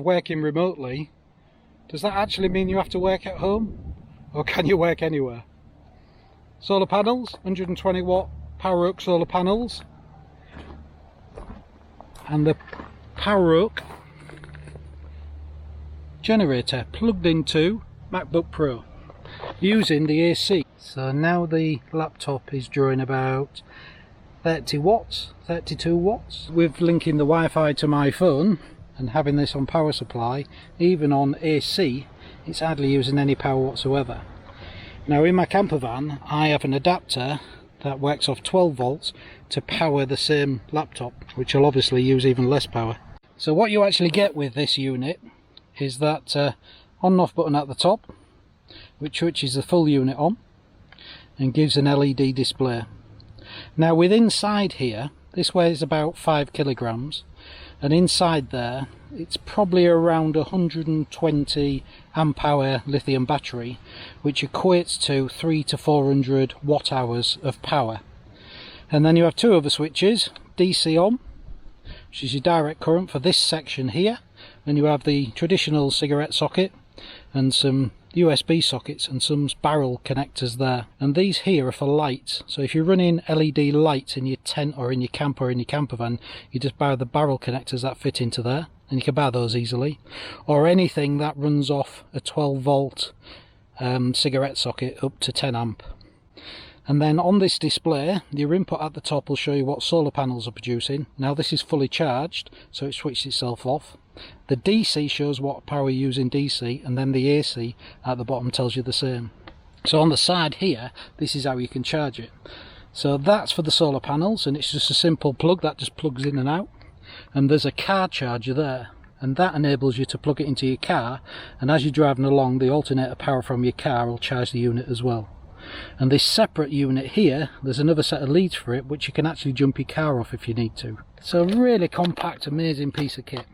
working remotely, does that actually mean you have to work at home? Or can you work anywhere? Solar panels, 120 watt Poweroak solar panels. And the Poweroak generator plugged into MacBook Pro using the AC. So now the laptop is drawing about 30 watts, 32 watts. With linking the Wi-Fi to my phone and having this on power supply, even on AC, it's hardly using any power whatsoever. Now in my camper van, I have an adapter that works off 12 volts to power the same laptop, which will obviously use even less power. So what you actually get with this unit is that on and off button at the top, which switches the full unit on and gives an LED display. Now with inside here, this weighs about 5 kilograms, and inside there it's probably around 120 amp hour lithium battery, which equates to 300 to 400 watt hours of power. And then you have two other switches, DC on, which is your direct current for this section here, and you have the traditional cigarette socket and some USB sockets and some barrel connectors there. And these here are for lights, so if you're running LED lights in your tent or in your camper or in your camper van, you just buy the barrel connectors that fit into there, and you can buy those easily. Or anything that runs off a 12 volt cigarette socket up to 10 amp. And then on this display, your input at the top will show you what solar panels are producing. Now this is fully charged, so it switched itself off. The DC shows what power you use in DC, and then the AC at the bottom tells you the same. So on the side here, this is how you can charge it. So that's for the solar panels, and it's just a simple plug that just plugs in and out. And there's a car charger there, and that enables you to plug it into your car, and as you're driving along, the alternator power from your car will charge the unit as well. And this separate unit here, there's another set of leads for it, which you can actually jump your car off if you need to. So a really compact, amazing piece of kit.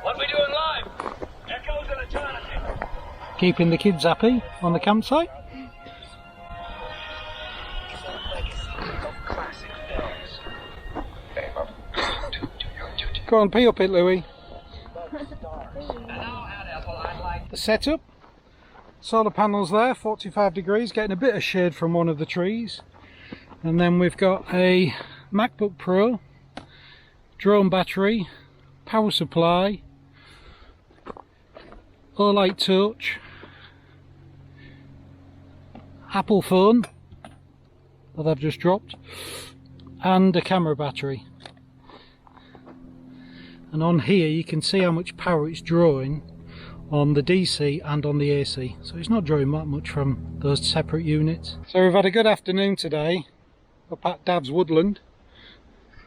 What we doing live? Echoes and eternity. Keeping the kids happy on the campsite. Go on, pee up it, Louis. The setup. Solar panels there, 45 degrees, getting a bit of shade from one of the trees. And then we've got a MacBook Pro, drone battery, power supply, Olight Touch, Apple phone that I've just dropped, and a camera battery. And on here you can see how much power it's drawing on the DC and on the AC, so it's not drawing that much from those separate units. So we've had a good afternoon today up at Dav's Woodland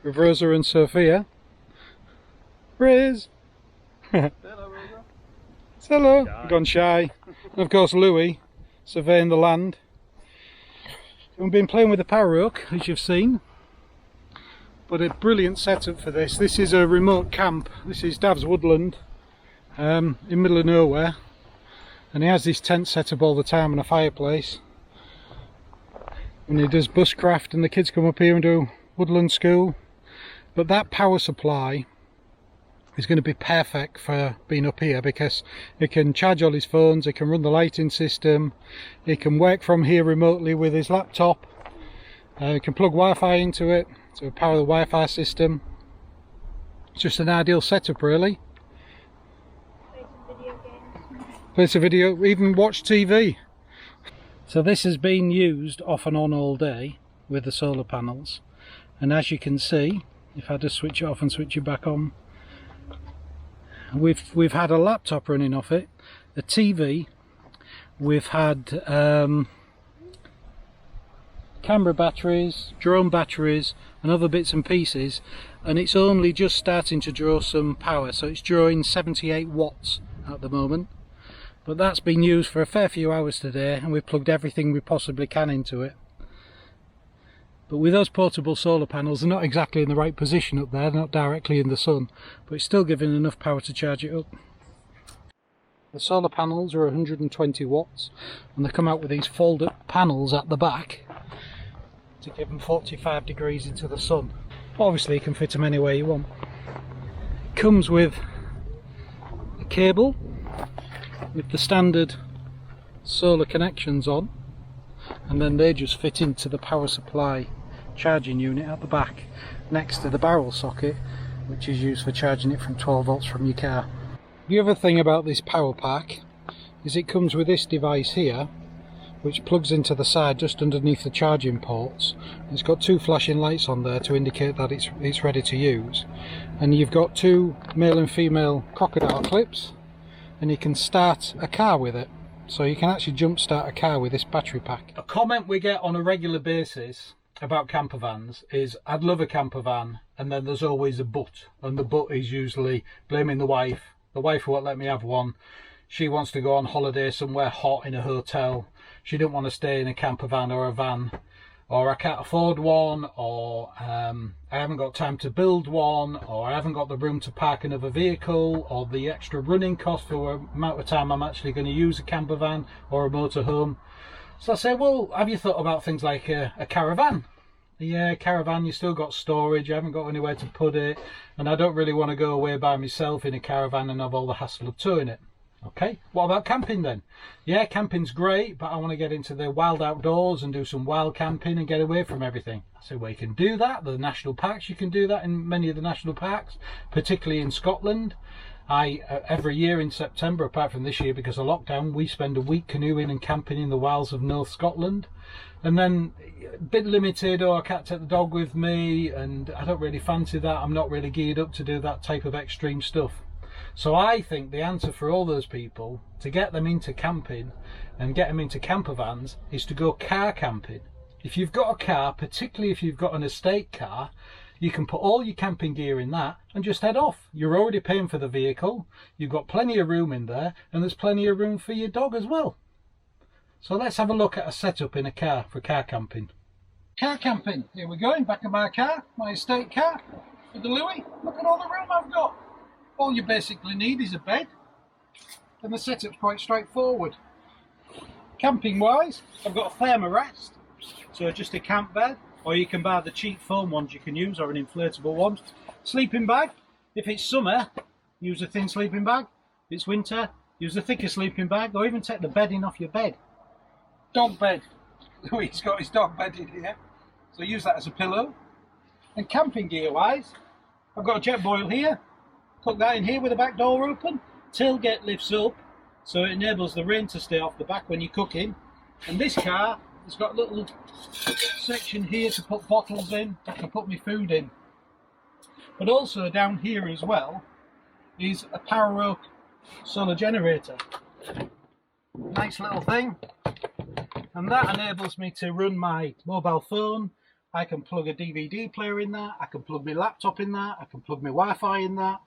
with Rosa and Sophia. Riz! Hello, Rosa. Hello! We've gone shy. And of course Louis, surveying the land. We've been playing with the Poweroak, as you've seen. But a brilliant setup for this. This is a remote camp. This is Dav's Woodland, in the middle of nowhere. And he has this tent set up all the time and a fireplace. And he does bushcraft, and the kids come up here and do woodland school. But that power supply is going to be perfect for being up here, because he can charge all his phones, he can run the lighting system, he can work from here remotely with his laptop, he can plug Wi-Fi into it to power the Wi-Fi system. It's just an ideal setup, really. Play some video, even watch TV. So this has been used off and on all day with the solar panels, and as you can see, if I just switch it off and switch it back on, we've had a laptop running off it, a TV, we've had camera batteries, drone batteries and other bits and pieces, and it's only just starting to draw some power, so it's drawing 78 watts at the moment. But that's been used for a fair few hours today, and we've plugged everything we possibly can into it. But with those portable solar panels, they're not exactly in the right position up there, they're not directly in the sun, but it's still giving enough power to charge it up. The solar panels are 120 watts, and they come out with these folded panels at the back to give them 45 degrees into the sun. Obviously you can fit them anywhere you want. Comes with a cable with the standard solar connections on, and then they just fit into the power supply charging unit at the back next to the barrel socket, which is used for charging it from 12 volts from your car. The other thing about this power pack is it comes with this device here, which plugs into the side just underneath the charging ports. It's got two flashing lights on there to indicate that it's ready to use, and you've got two male and female crocodile clips, and you can start a car with it. So you can actually jump start a car with this battery pack. A comment we get on a regular basis about camper vans is, I'd love a camper van, and then there's always a but, and the but is usually blaming the wife. The wife won't let me have one. She wants to go on holiday somewhere hot in a hotel. She didn't want to stay in a camper van or a van, or I can't afford one, or I haven't got time to build one, or I haven't got the room to park another vehicle, or the extra running cost for the amount of time I'm actually going to use a camper van or a motorhome. So I say, well, have you thought about things like a caravan? Yeah, caravan, you still got storage, you haven't got anywhere to put it, and I don't really want to go away by myself in a caravan and have all the hassle of towing it. Okay, what about camping then? Yeah, camping's great, but I want to get into the wild outdoors and do some wild camping and get away from everything. I say, well, you can do that. The national parks, you can do that in many of the national parks, particularly in Scotland. Every year in September, apart from this year because of lockdown, we spend a week canoeing and camping in the wilds of North Scotland. And then a bit limited, I can't take the dog with me, and I don't really fancy that. I'm not really geared up to do that type of extreme stuff. So I think the answer for all those people to get them into camping and get them into camper vans is to go car camping. If you've got a car, particularly if you've got an estate car, you can put all your camping gear in that and just head off. You're already paying for the vehicle, you've got plenty of room in there, and there's plenty of room for your dog as well. So let's have a look at a setup in a car for car camping. Car camping, here we go, in back of my car, my estate car, with the Louis. Look at all the room I've got. All you basically need is a bed, and the setup's quite straightforward. Camping wise, I've got a thermarest, so just a camp bed, or you can buy the cheap foam ones you can use, or an inflatable one. Sleeping bag, if it's summer, use a thin sleeping bag. If it's winter, use a thicker sleeping bag, or even take the bedding off your bed. Dog bed, he's got his dog bed in here, so use that as a pillow. And camping gear wise, I've got a jet boil here. Put that in here with the back door open. Tailgate lifts up, so it enables the rain to stay off the back when you're cooking. And this car has got a little section here to put bottles in. I can put my food in. But also down here as well is a Poweroak solar generator. Nice little thing. And that enables me to run my mobile phone. I can plug a DVD player in that, I can plug my laptop in that, I can plug my Wi-Fi in that.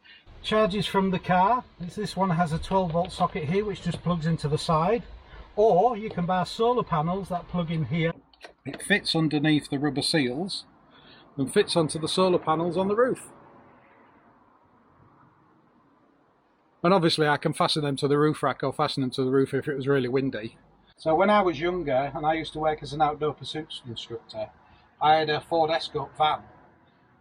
Charges from the car. This one has a 12 volt socket here which just plugs into the side. Or you can buy solar panels that plug in here. It fits underneath the rubber seals and fits onto the solar panels on the roof. And obviously I can fasten them to the roof rack or fasten them to the roof if it was really windy. So when I was younger and I used to work as an outdoor pursuits instructor, I had a Ford Escort van,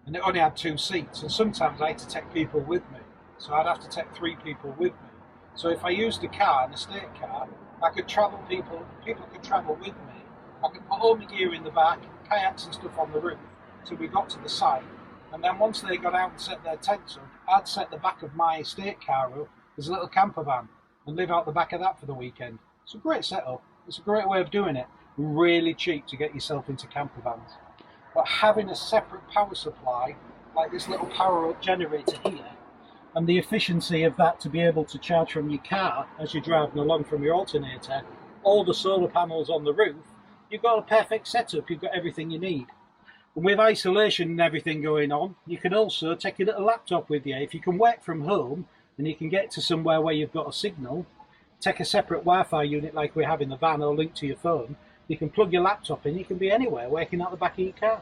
and it only had 2 seats, and sometimes I had to take people with me, so I'd have to take 3 people with me. So if I used a car, an estate car, I could travel people could travel with me. I could put all my gear in the back, kayaks and stuff on the roof, till we got to the site, and then once they got out and set their tents up, I'd set the back of my estate car up as a little camper van, and live out the back of that for the weekend. It's a great setup, it's a great way of doing it, really cheap to get yourself into camper vans. But having a separate power supply, like this little Poweroak generator here, and the efficiency of that to be able to charge from your car as you're driving along from your alternator, all the solar panels on the roof, you've got a perfect setup, you've got everything you need. And with isolation and everything going on, you can also take your little laptop with you. If you can work from home and you can get to somewhere where you've got a signal, take a separate Wi-Fi unit like we have in the van or link to your phone. You can plug your laptop in, you can be anywhere, working out the back of your car.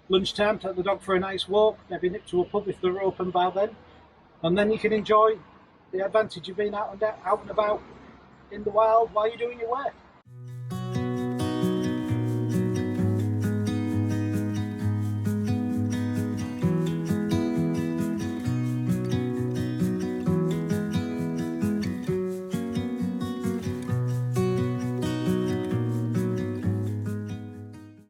Lunchtime, take the dog for a nice walk, maybe nip to a pub if they're open by then, and then you can enjoy the advantage of being out and about in the wild while you're doing your work.